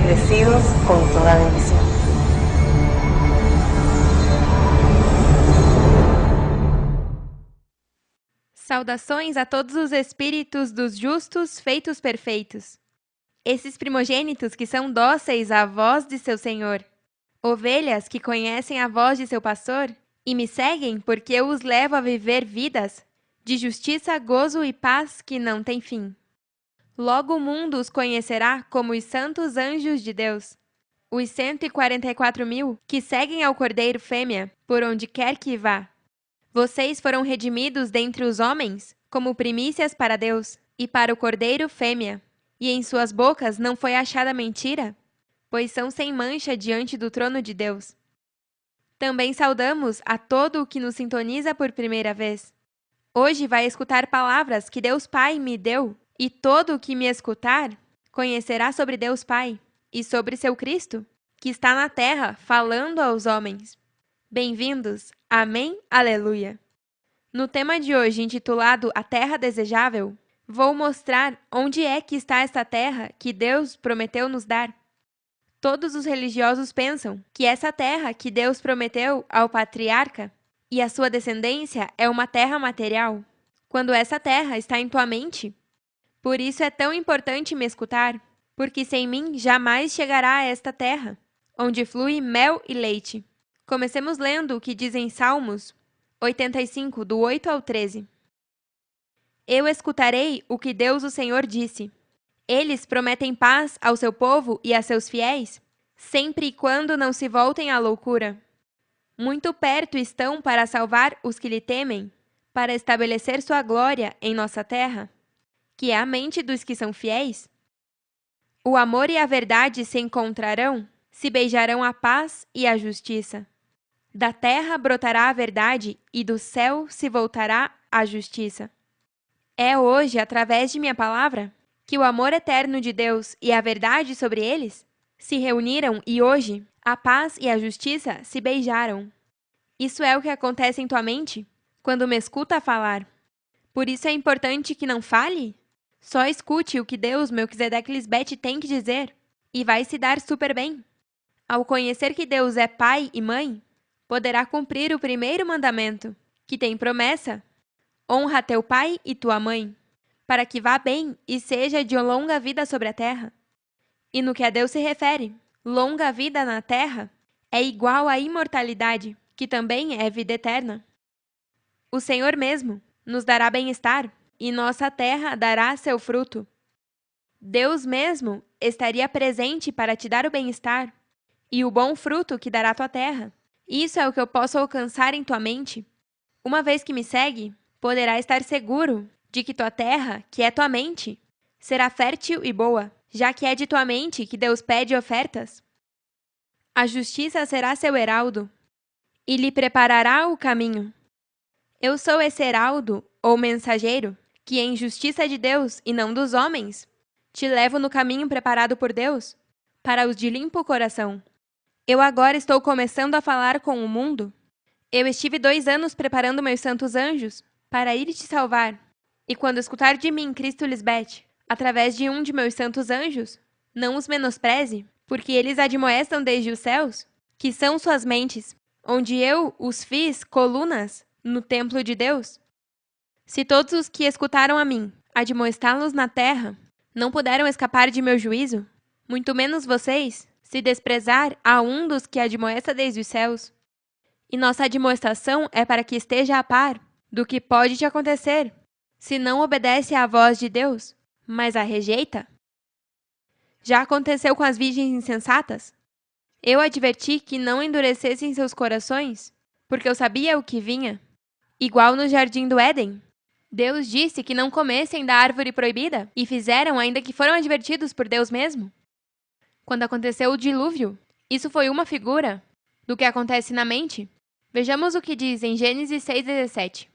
bendecidos con toda bendición. Saudações a todos os espíritos dos justos feitos perfeitos. Esses primogênitos que são dóceis à voz de seu Senhor. Ovelhas que conhecem a voz de seu pastor e me seguem porque eu os levo a viver vidas de justiça, gozo e paz que não têm fim. Logo o mundo os conhecerá como os santos anjos de Deus, os 144.000 que seguem ao Cordeiro fêmea por onde quer que vá. Vocês foram redimidos dentre os homens como primícias para Deus e para o Cordeiro fêmea, e em suas bocas não foi achada mentira, pois são sem mancha diante do trono de Deus. Também saudamos a todo o que nos sintoniza por primeira vez. Hoje vai escutar palavras que Deus Pai me deu, e todo o que me escutar conhecerá sobre Deus Pai e sobre seu Cristo, que está na terra falando aos homens. Bem-vindos! Amém? Aleluia! No tema de hoje, intitulado A Terra Desejável, vou mostrar onde é que está esta terra que Deus prometeu nos dar. Todos os religiosos pensam que essa terra que Deus prometeu ao patriarca e à sua descendência é uma terra material, quando essa terra está em tua mente. Por isso é tão importante me escutar, porque sem mim jamais chegará a esta terra, onde flui mel e leite. Comecemos lendo o que diz em Salmos 85, do 8 ao 13. Eu escutarei o que Deus o Senhor disse. Eles prometem paz ao seu povo e a seus fiéis, sempre e quando não se voltem à loucura. Muito perto estão para salvar os que lhe temem, para estabelecer sua glória em nossa terra, que é a mente dos que são fiéis. O amor e a verdade se encontrarão, se beijarão a paz e a justiça. Da terra brotará a verdade e do céu se voltará a justiça. É hoje, através de minha palavra, que o amor eterno de Deus e a verdade sobre eles se reuniram e hoje a paz e a justiça se beijaram. Isso é o que acontece em tua mente quando me escuta falar. Por isso é importante que não fale? Só escute o que Deus, Melquisedeque Lisbete, tem que dizer e vai se dar super bem. Ao conhecer que Deus é pai e mãe, poderá cumprir o primeiro mandamento, que tem promessa: honra teu pai e tua mãe, para que vá bem e seja de longa vida sobre a terra. E no que a Deus se refere, longa vida na terra é igual à imortalidade, que também é vida eterna. O Senhor mesmo nos dará bem-estar, e nossa terra dará seu fruto. Deus mesmo estaria presente para te dar o bem-estar e o bom fruto que dará tua terra. Isso é o que eu posso alcançar em tua mente. Uma vez que me segue, poderá estar seguro de que tua terra, que é tua mente, será fértil e boa, já que é de tua mente que Deus pede ofertas. A justiça será seu heraldo, e lhe preparará o caminho. Eu sou esse heraldo, ou mensageiro, que em justiça de Deus e não dos homens, te levo no caminho preparado por Deus, para os de limpo coração. Eu agora estou começando a falar com o mundo. Eu estive 2 anos preparando meus santos anjos para ir te salvar. E quando escutar de mim, Cristo Lisbete, através de um de meus santos anjos, não os menospreze, porque eles admoestam desde os céus, que são suas mentes, onde eu os fiz colunas no templo de Deus. Se todos os que escutaram a mim, admoestá-los na terra, não puderam escapar de meu juízo, muito menos vocês, se desprezar a um dos que admoesta desde os céus. E nossa admoestação é para que esteja a par do que pode te acontecer, se não obedece à voz de Deus, mas a rejeita. Já aconteceu com as virgens insensatas? Eu adverti que não endurecessem seus corações, porque eu sabia o que vinha. Igual no jardim do Éden. Deus disse que não comessem da árvore proibida, e fizeram ainda que foram advertidos por Deus mesmo. Quando aconteceu o dilúvio, isso foi uma figura do que acontece na mente. Vejamos o que diz em Gênesis 6,17.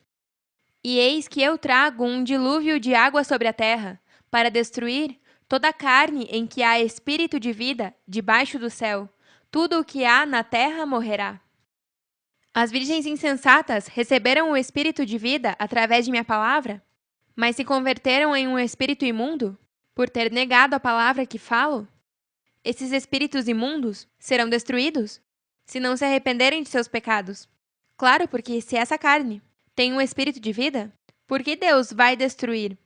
E eis que eu trago um dilúvio de água sobre a terra, para destruir toda a carne em que há espírito de vida debaixo do céu. Tudo o que há na terra morrerá. As virgens insensatas receberam o espírito de vida através de minha palavra, mas se converteram em um espírito imundo, por ter negado a palavra que falo? Esses espíritos imundos serão destruídos se não se arrependerem de seus pecados. Claro, porque se essa carne tem um espírito de vida, por que Deus vai destruir?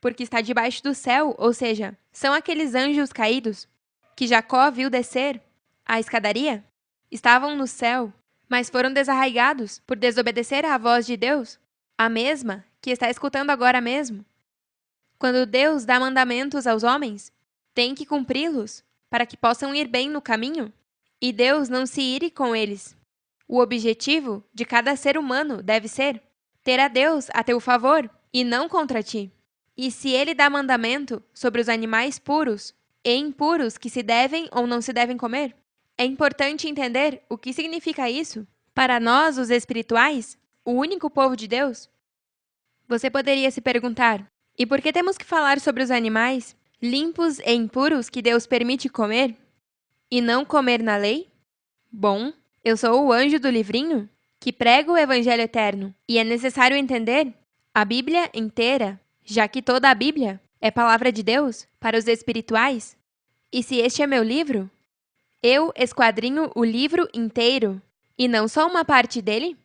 Porque está debaixo do céu, ou seja, são aqueles anjos caídos que Jacó viu descer a escadaria, estavam no céu, mas foram desarraigados por desobedecer à voz de Deus, a mesma que está escutando agora mesmo. Quando Deus dá mandamentos aos homens, tem que cumpri-los para que possam ir bem no caminho, e Deus não se ire com eles. O objetivo de cada ser humano deve ser ter a Deus a teu favor e não contra ti. E se ele dá mandamento sobre os animais puros e impuros que se devem ou não se devem comer, é importante entender o que significa isso para nós, os espirituais, o único povo de Deus. Você poderia se perguntar, e por que temos que falar sobre os animais limpos e impuros que Deus permite comer e não comer na lei? Bom, eu sou o anjo do livrinho que prega o Evangelho eterno e é necessário entender a Bíblia inteira, já que toda a Bíblia é palavra de Deus para os espirituais. E se este é meu livro, eu esquadrinho o livro inteiro e não só uma parte dele?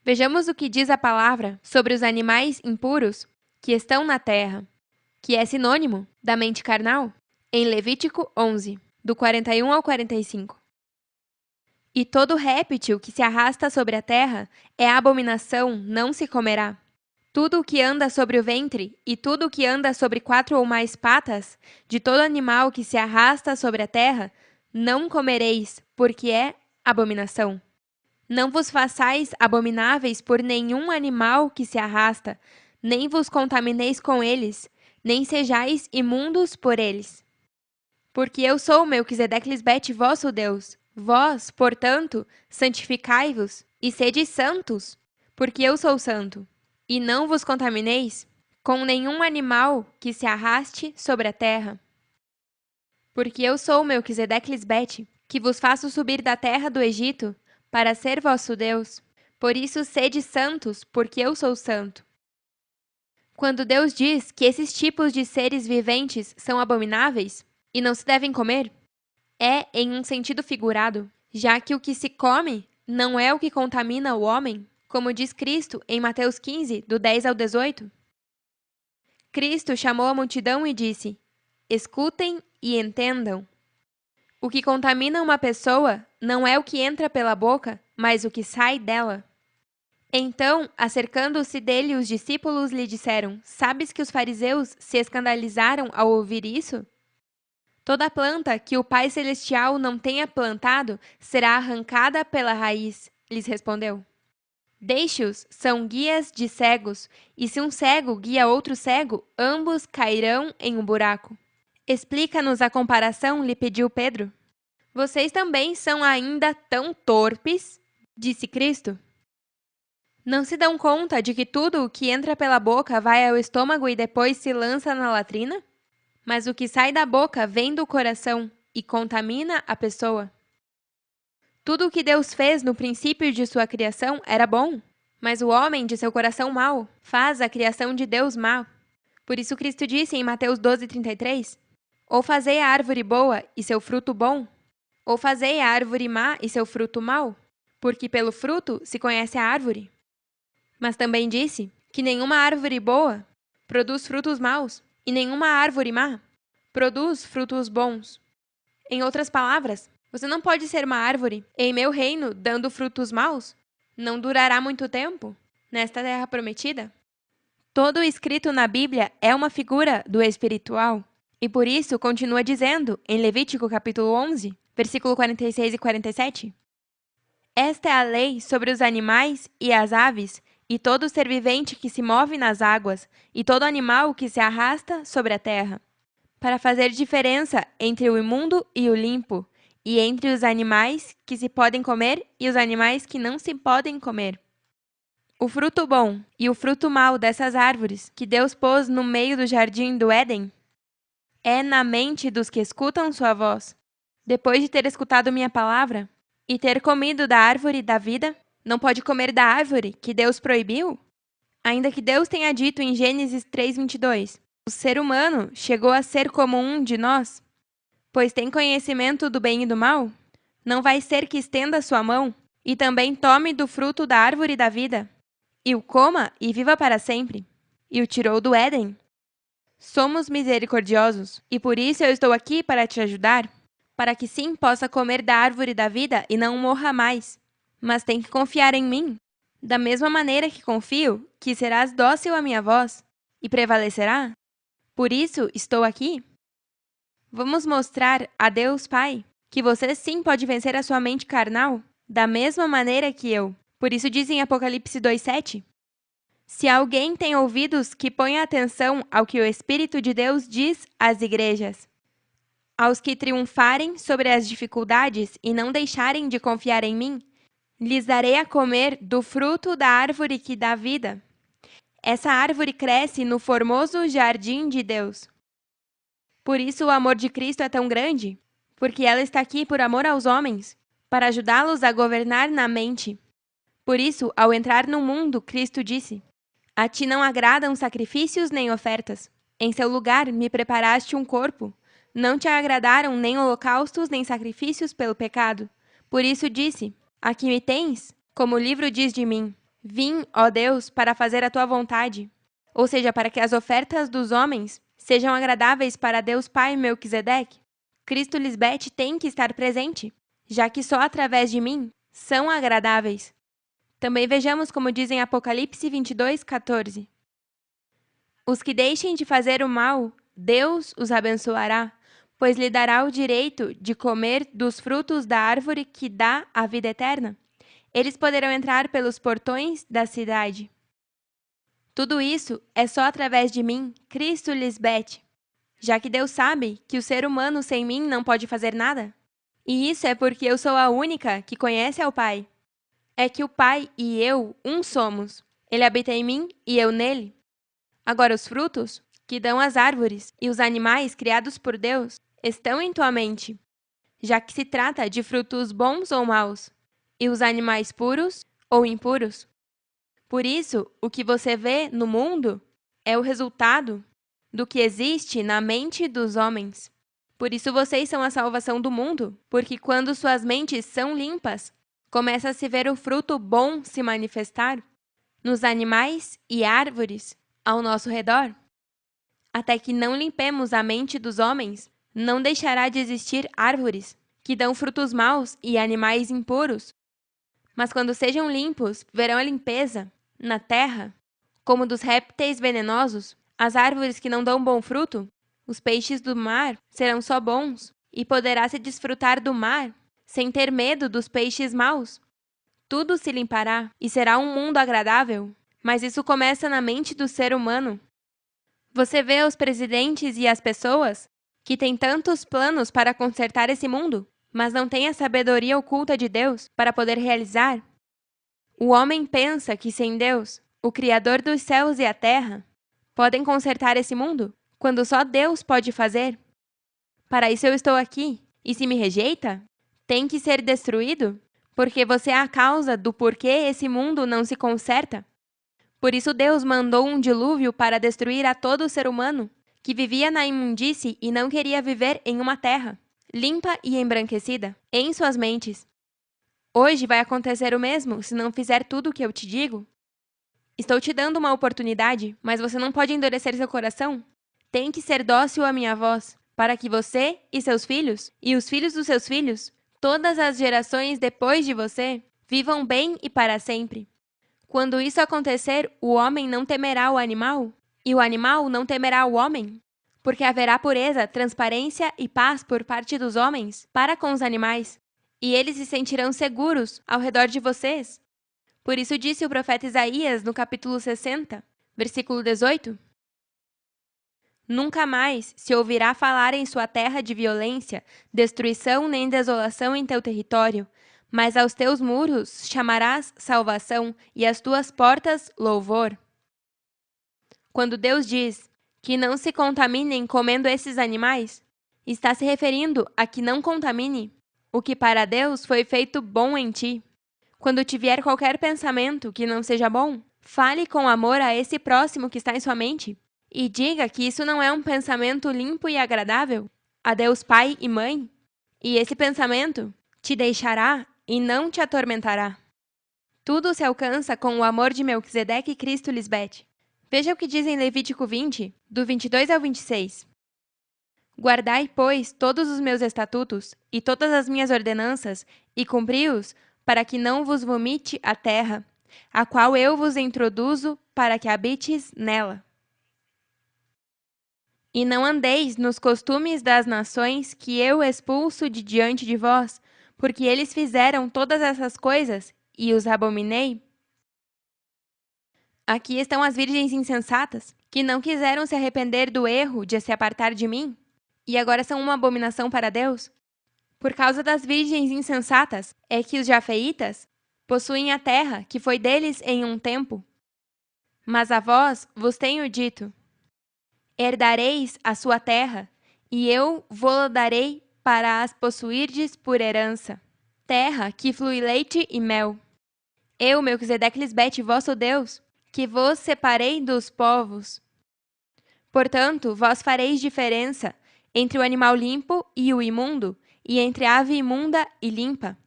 Vejamos o que diz a palavra sobre os animais impuros que estão na terra, que é sinônimo da mente carnal, em Levítico 11, do 41 ao 45. E todo réptil que se arrasta sobre a terra é abominação, não se comerá. Tudo o que anda sobre o ventre e tudo o que anda sobre 4 ou mais patas, de todo animal que se arrasta sobre a terra, não comereis, porque é abominação. Não vos façais abomináveis por nenhum animal que se arrasta, nem vos contamineis com eles, nem sejais imundos por eles. Porque eu sou Melquisedeque Lisbete, vosso Deus. Vós, portanto, santificai-vos e sede santos, porque eu sou santo. E não vos contamineis com nenhum animal que se arraste sobre a terra. Porque eu sou Melquisedeque Lisbete, que vos faço subir da terra do Egito, para ser vosso Deus. Por isso sede santos, porque eu sou santo. Quando Deus diz que esses tipos de seres viventes são abomináveis e não se devem comer, é em um sentido figurado, já que o que se come não é o que contamina o homem, como diz Cristo em Mateus 15, do 10 ao 18. Cristo chamou a multidão e disse: escutem e entendam. O que contamina uma pessoa não é o que entra pela boca, mas o que sai dela. Então, acercando-se dele, os discípulos lhe disseram: sabes que os fariseus se escandalizaram ao ouvir isso? Toda planta que o Pai Celestial não tenha plantado será arrancada pela raiz, lhes respondeu. Deixe-os, são guias de cegos, e se um cego guia outro cego, ambos cairão em um buraco. Explica-nos a comparação, lhe pediu Pedro. Vocês também são ainda tão torpes, disse Cristo. Não se dão conta de que tudo o que entra pela boca vai ao estômago e depois se lança na latrina? Mas o que sai da boca vem do coração e contamina a pessoa. Tudo o que Deus fez no princípio de sua criação era bom, mas o homem de seu coração mau faz a criação de Deus má. Por isso Cristo disse em Mateus 12:33, ou fazei a árvore boa e seu fruto bom, ou fazei a árvore má e seu fruto mau, porque pelo fruto se conhece a árvore. Mas também disse que nenhuma árvore boa produz frutos maus, e nenhuma árvore má produz frutos bons. Em outras palavras, você não pode ser uma árvore em meu reino dando frutos maus? Não durará muito tempo nesta terra prometida? Todo o escrito na Bíblia é uma figura do espiritual. E por isso continua dizendo, em Levítico capítulo 11, versículo 46 e 47, esta é a lei sobre os animais e as aves, e todo ser vivente que se move nas águas, e todo animal que se arrasta sobre a terra, para fazer diferença entre o imundo e o limpo, e entre os animais que se podem comer e os animais que não se podem comer. O fruto bom e o fruto mau dessas árvores que Deus pôs no meio do jardim do Éden é na mente dos que escutam sua voz. Depois de ter escutado minha palavra e ter comido da árvore da vida, não pode comer da árvore que Deus proibiu? Ainda que Deus tenha dito em Gênesis 3:22, o ser humano chegou a ser como um de nós. pois tem conhecimento do bem e do mal? Não vai ser que estenda sua mão e também tome do fruto da árvore da vida, e o coma e viva para sempre? E o tirou do Éden? Somos misericordiosos, e por isso eu estou aqui para te ajudar, para que sim possa comer da árvore da vida e não morra mais. Mas tem que confiar em mim, da mesma maneira que confio que serás dócil à minha voz e prevalecerá. Por isso estou aqui. Vamos mostrar a Deus Pai que você sim pode vencer a sua mente carnal, da mesma maneira que eu. Por isso diz em Apocalipse 2:7. Se alguém tem ouvidos, que ponha atenção ao que o Espírito de Deus diz às igrejas. Aos que triunfarem sobre as dificuldades e não deixarem de confiar em mim, lhes darei a comer do fruto da árvore que dá vida. Essa árvore cresce no formoso jardim de Deus. Por isso o amor de Cristo é tão grande, porque ela está aqui por amor aos homens, para ajudá-los a governar na mente. Por isso, ao entrar no mundo, Cristo disse: A ti não agradam sacrifícios nem ofertas. Em seu lugar me preparaste um corpo. Não te agradaram nem holocaustos nem sacrifícios pelo pecado. Por isso disse: Aqui me tens, como o livro diz de mim. Vim, ó Deus, para fazer a tua vontade. Ou seja, para que as ofertas dos homens sejam agradáveis para Deus Pai Melquisedeque. Cristo Lisbete tem que estar presente, já que só através de mim são agradáveis. Também vejamos como diz em Apocalipse 22:14. Os que deixem de fazer o mal, Deus os abençoará, pois lhe dará o direito de comer dos frutos da árvore que dá a vida eterna. Eles poderão entrar pelos portões da cidade. Tudo isso é só através de mim, Cristo Lisbete, já que Deus sabe que o ser humano sem mim não pode fazer nada. E isso é porque eu sou a única que conhece ao Pai. É que o Pai e eu um somos. Ele habita em mim e eu nele. Agora os frutos, que dão as árvores, e os animais criados por Deus, estão em tua mente, já que se trata de frutos bons ou maus, e os animais puros ou impuros. Por isso, o que você vê no mundo é o resultado do que existe na mente dos homens. Por isso vocês são a salvação do mundo, porque quando suas mentes são limpas, começa a se ver o fruto bom se manifestar nos animais e árvores ao nosso redor. Até que não limpemos a mente dos homens, não deixará de existir árvores que dão frutos maus e animais impuros. Mas quando sejam limpos, verão a limpeza na terra, como dos répteis venenosos, as árvores que não dão bom fruto, os peixes do mar serão só bons, e poderá se desfrutar do mar sem ter medo dos peixes maus. Tudo se limpará e será um mundo agradável, mas isso começa na mente do ser humano. Você vê os presidentes e as pessoas que têm tantos planos para consertar esse mundo, mas não têm a sabedoria oculta de Deus para poder realizar? O homem pensa que sem Deus, o Criador dos céus e a terra, podem consertar esse mundo, quando só Deus pode fazer. Para isso eu estou aqui, e se me rejeita, tem que ser destruído, porque você é a causa do porquê esse mundo não se conserta. Por isso Deus mandou um dilúvio para destruir a todo ser humano que vivia na imundície e não queria viver em uma terra limpa e embranquecida em suas mentes. Hoje vai acontecer o mesmo se não fizer tudo o que eu te digo. Estou te dando uma oportunidade, mas você não pode endurecer seu coração. Tem que ser dócil à minha voz, para que você e seus filhos, e os filhos dos seus filhos, todas as gerações depois de você, vivam bem e para sempre. Quando isso acontecer, o homem não temerá o animal, e o animal não temerá o homem, porque haverá pureza, transparência e paz por parte dos homens para com os animais, e eles se sentirão seguros ao redor de vocês. Por isso disse o profeta Isaías no capítulo 60, versículo 18: Nunca mais se ouvirá falar em sua terra de violência, destruição nem desolação em teu território, mas aos teus muros chamarás salvação e às tuas portas louvor. Quando Deus diz que não se contaminem comendo esses animais, está se referindo a que não contamine o que para Deus foi feito bom em ti. Quando te vier qualquer pensamento que não seja bom, fale com amor a esse próximo que está em sua mente e diga que isso não é um pensamento limpo e agradável. a Deus Pai e Mãe? E esse pensamento te deixará e não te atormentará. Tudo se alcança com o amor de Melquisedeque e Cristo Lisbete. Veja o que diz em Levítico 20, do 22 ao 26. Guardai, pois, todos os meus estatutos e todas as minhas ordenanças, e cumpri-os, para que não vos vomite a terra, a qual eu vos introduzo para que habites nela. E não andeis nos costumes das nações que eu expulso de diante de vós, porque eles fizeram todas essas coisas, e os abominei. Aqui estão as virgens insensatas, que não quiseram se arrepender do erro de se apartar de mim, e agora são uma abominação para Deus. Por causa das virgens insensatas é que os jafeitas possuem a terra que foi deles em um tempo. Mas a vós vos tenho dito: herdareis a sua terra, e eu vô-la darei para as possuirdes por herança. Terra que flui leite e mel. Eu, Melquisedeque Lisbete, vosso Deus, que vos separei dos povos. Portanto, vós fareis diferença entre o animal limpo e o imundo, e entre a ave imunda e limpa.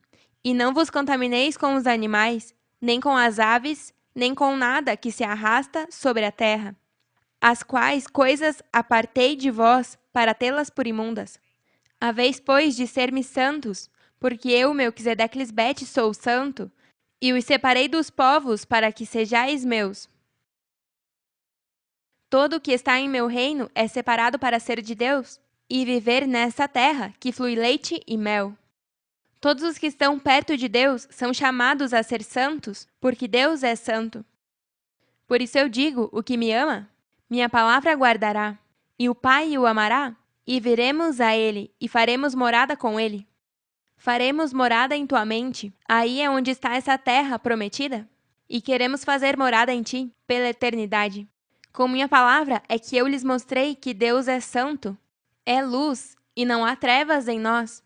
E não vos contamineis com os animais, nem com as aves, nem com nada que se arrasta sobre a terra, as quais coisas apartei de vós para tê-las por imundas. Haveis, pois, de ser-me santos, porque eu, Melquisedeque Lisbete, sou santo, e os separei dos povos para que sejais meus. Todo o que está em meu reino é separado para ser de Deus, e viver nessa terra que flui leite e mel. Todos os que estão perto de Deus são chamados a ser santos, porque Deus é santo. Por isso eu digo: o que me ama, minha palavra guardará, e o Pai o amará, e viremos a ele, e faremos morada com ele. Faremos morada em tua mente, aí é onde está essa terra prometida, e queremos fazer morada em ti, pela eternidade. Com minha palavra é que eu lhes mostrei que Deus é santo, é luz, e não há trevas em nós.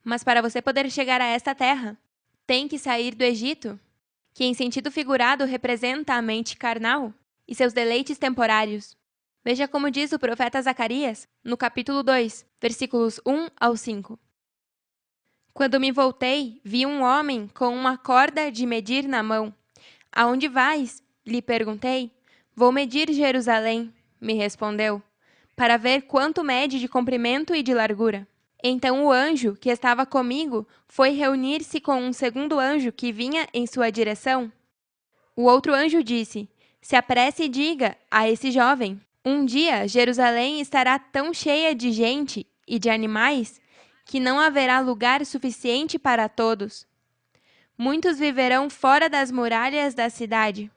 Mas para você poder chegar a esta terra, tem que sair do Egito, que em sentido figurado representa a mente carnal e seus deleites temporários. Veja como diz o profeta Zacarias, no capítulo 2, versículos 1 ao 5. Quando me voltei, vi um homem com uma corda de medir na mão. Aonde vais? Lhe perguntei. Vou medir Jerusalém, me respondeu, para ver quanto mede de comprimento e de largura. Então o anjo que estava comigo foi reunir-se com um segundo anjo que vinha em sua direção. O outro anjo disse: se apresse e diga a esse jovem: um dia Jerusalém estará tão cheia de gente e de animais que não haverá lugar suficiente para todos. Muitos viverão fora das muralhas da cidade.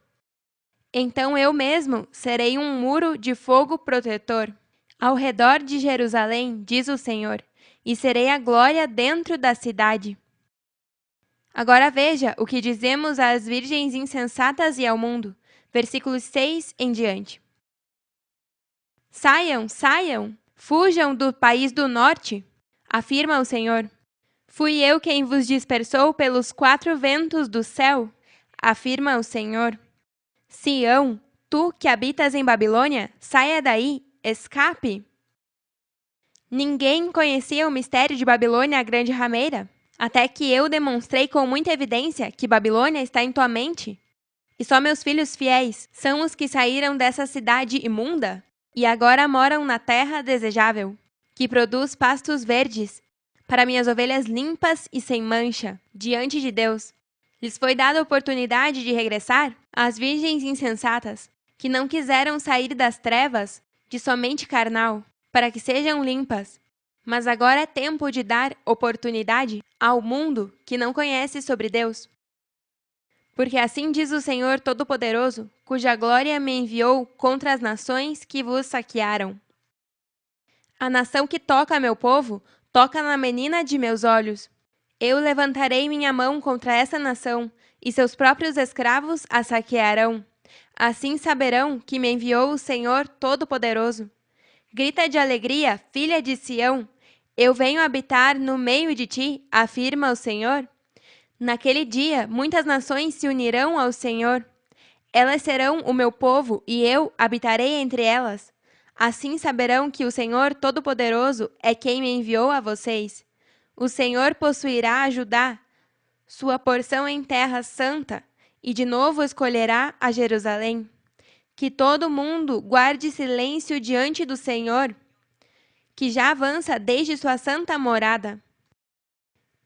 Então eu mesmo serei um muro de fogo protetor ao redor de Jerusalém, diz o Senhor, e serei a glória dentro da cidade. Agora veja o que dizemos às virgens insensatas e ao mundo. Versículos 6 em diante. Saiam, saiam, fujam do país do norte, afirma o Senhor. Fui eu quem vos dispersou pelos 4 ventos do céu, afirma o Senhor. Sião, tu que habitas em Babilônia, saia daí, escape. Ninguém conhecia o mistério de Babilônia, a grande rameira, até que eu demonstrei com muita evidência que Babilônia está em tua mente. E só meus filhos fiéis são os que saíram dessa cidade imunda e agora moram na terra desejável, que produz pastos verdes, para minhas ovelhas limpas e sem mancha, diante de Deus. Lhes foi dada a oportunidade de regressar às virgens insensatas, que não quiseram sair das trevas de somente carnal, para que sejam limpas. Mas agora é tempo de dar oportunidade ao mundo que não conhece sobre Deus. Porque assim diz o Senhor Todo-Poderoso, cuja glória me enviou contra as nações que vos saquearam. A nação que toca a meu povo, toca na menina de meus olhos. Eu levantarei minha mão contra essa nação, e seus próprios escravos a saquearão. Assim saberão que me enviou o Senhor Todo-Poderoso. Grita de alegria, filha de Sião, eu venho habitar no meio de ti, afirma o Senhor. Naquele dia, muitas nações se unirão ao Senhor. Elas serão o meu povo, e eu habitarei entre elas. Assim saberão que o Senhor Todo-Poderoso é quem me enviou a vocês. O Senhor possuirá a Judá, sua porção em terra santa, e de novo escolherá a Jerusalém. Que todo mundo guarde silêncio diante do Senhor, que já avança desde sua santa morada.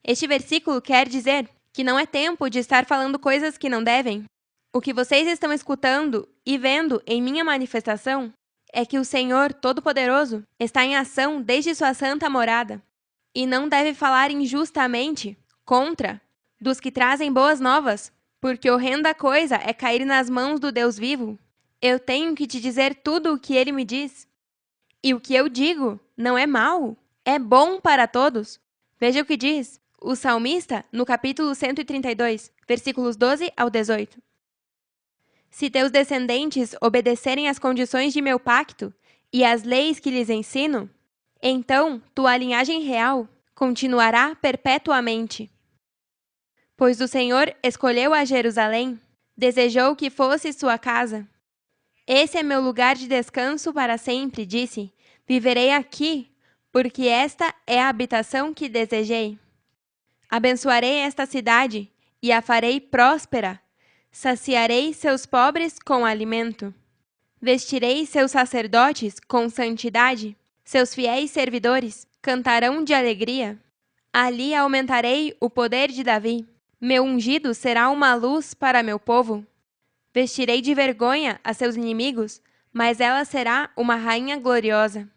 Este versículo quer dizer que não é tempo de estar falando coisas que não devem. O que vocês estão escutando e vendo em minha manifestação é que o Senhor Todo-Poderoso está em ação desde sua santa morada e não deve falar injustamente contra dos que trazem boas novas, porque horrenda coisa é cair nas mãos do Deus vivo. Eu tenho que te dizer tudo o que ele me diz. E o que eu digo não é mau, é bom para todos. Veja o que diz o salmista no capítulo 132, versículos 12 ao 18. Se teus descendentes obedecerem às condições de meu pacto e às leis que lhes ensino, então tua linhagem real continuará perpetuamente. Pois o Senhor escolheu a Jerusalém, desejou que fosse sua casa. Esse é meu lugar de descanso para sempre, disse. Viverei aqui, porque esta é a habitação que desejei. Abençoarei esta cidade e a farei próspera. Saciarei seus pobres com alimento. Vestirei seus sacerdotes com santidade. Seus fiéis servidores cantarão de alegria. Ali aumentarei o poder de Davi. Meu ungido será uma luz para meu povo. Vestirei de vergonha a seus inimigos, mas ela será uma rainha gloriosa.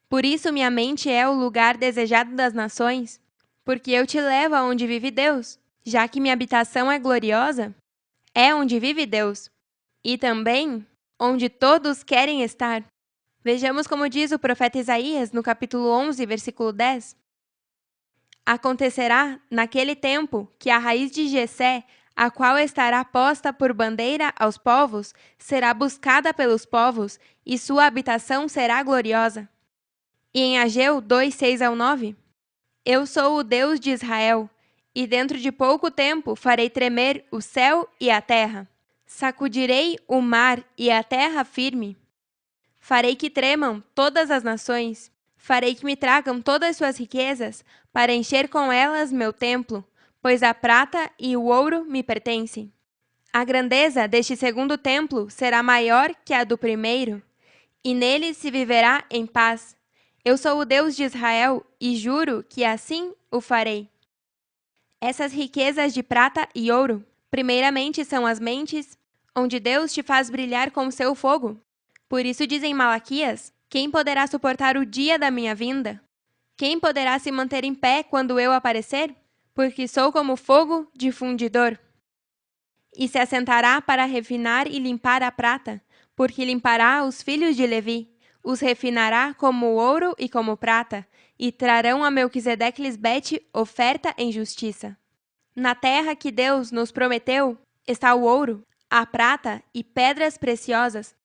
Por isso minha mente é o lugar desejado das nações, porque eu te levo aonde vive Deus. Já que minha habitação é gloriosa, é onde vive Deus, e também onde todos querem estar. Vejamos como diz o profeta Isaías no capítulo 11, versículo 10. Acontecerá, naquele tempo, que a raiz de Jessé, a qual estará posta por bandeira aos povos, será buscada pelos povos, e sua habitação será gloriosa. E em Ageu 2, 6 ao 9, eu sou o Deus de Israel, e dentro de pouco tempo farei tremer o céu e a terra. Sacudirei o mar e a terra firme. Farei que tremam todas as nações. Farei que me tragam todas suas riquezas, para encher com elas meu templo, pois a prata e o ouro me pertencem. A grandeza deste segundo templo será maior que a do primeiro, e nele se viverá em paz. Eu sou o Deus de Israel, e juro que assim o farei. Essas riquezas de prata e ouro, primeiramente são as mentes, onde Deus te faz brilhar com seu fogo. Por isso diz em Malaquias: quem poderá suportar o dia da minha vinda? Quem poderá se manter em pé quando eu aparecer? Porque sou como fogo de fundidor. E se assentará para refinar e limpar a prata, porque limpará os filhos de Levi, os refinará como ouro e como prata, e trarão a Melquisedeque-Lisbete oferta em justiça. Na terra que Deus nos prometeu está o ouro, a prata e pedras preciosas.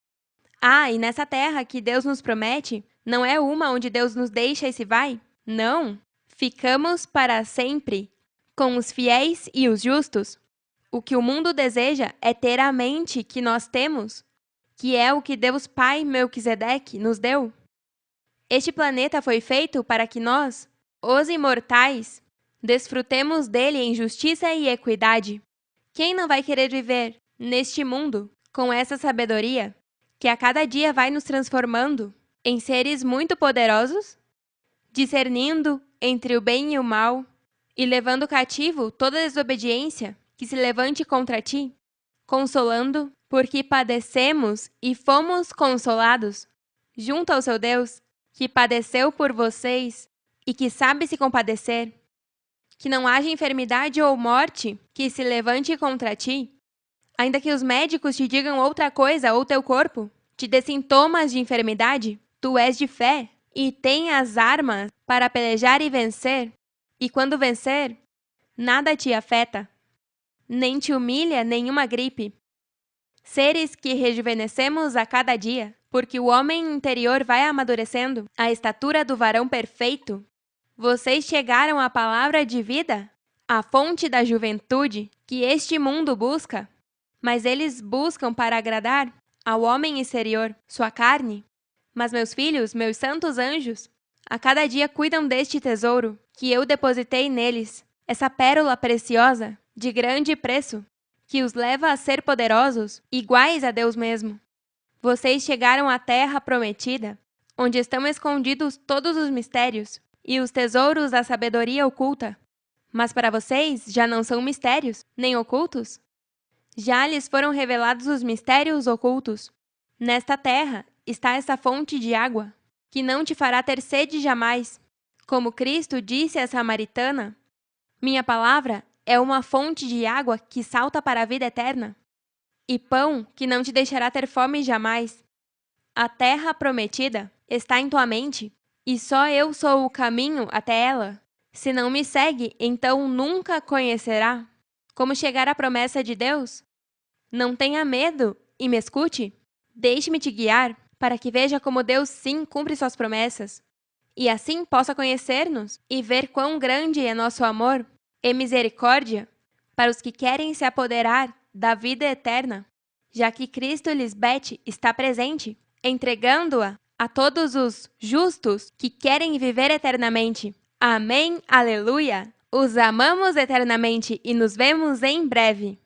E nessa terra que Deus nos promete, não é uma onde Deus nos deixa e se vai? Não! Ficamos para sempre com os fiéis e os justos. O que o mundo deseja é ter a mente que nós temos, que é o que Deus Pai Melquisedeque nos deu. Este planeta foi feito para que nós, os imortais, desfrutemos dele em justiça e equidade. Quem não vai querer viver neste mundo com essa sabedoria que a cada dia vai nos transformando em seres muito poderosos, discernindo entre o bem e o mal e levando cativo toda desobediência que se levante contra ti, consolando porque padecemos e fomos consolados, junto ao seu Deus, que padeceu por vocês e que sabe se compadecer. Que não haja enfermidade ou morte que se levante contra ti, ainda que os médicos te digam outra coisa ou teu corpo te dê sintomas de enfermidade, tu és de fé e tem as armas para pelejar e vencer. E quando vencer, nada te afeta, nem te humilha nenhuma gripe. Seres que rejuvenescemos a cada dia, porque o homem interior vai amadurecendo à estatura do varão perfeito. Vocês chegaram à palavra de vida, a fonte da juventude que este mundo busca, mas eles buscam para agradar ao homem exterior, sua carne. Mas meus filhos, meus santos anjos, a cada dia cuidam deste tesouro que eu depositei neles, essa pérola preciosa, de grande preço, que os leva a ser poderosos, iguais a Deus mesmo. Vocês chegaram à terra prometida, onde estão escondidos todos os mistérios e os tesouros da sabedoria oculta. Mas para vocês já não são mistérios, nem ocultos. Já lhes foram revelados os mistérios ocultos. Nesta terra está essa fonte de água, que não te fará ter sede jamais. Como Cristo disse à samaritana, minha palavra é uma fonte de água que salta para a vida eterna, e pão que não te deixará ter fome jamais. A terra prometida está em tua mente, e só eu sou o caminho até ela. Se não me segue, então nunca conhecerá. Como chegar à promessa de Deus? Não tenha medo e me escute. Deixe-me te guiar, para que veja como Deus sim cumpre suas promessas, e assim possa conhecer-nos e ver quão grande é nosso amor e misericórdia para os que querem se apoderar da vida eterna, já que Cristo Lisbete está presente, entregando-a a todos os justos que querem viver eternamente. Amém, aleluia! Os amamos eternamente e nos vemos em breve.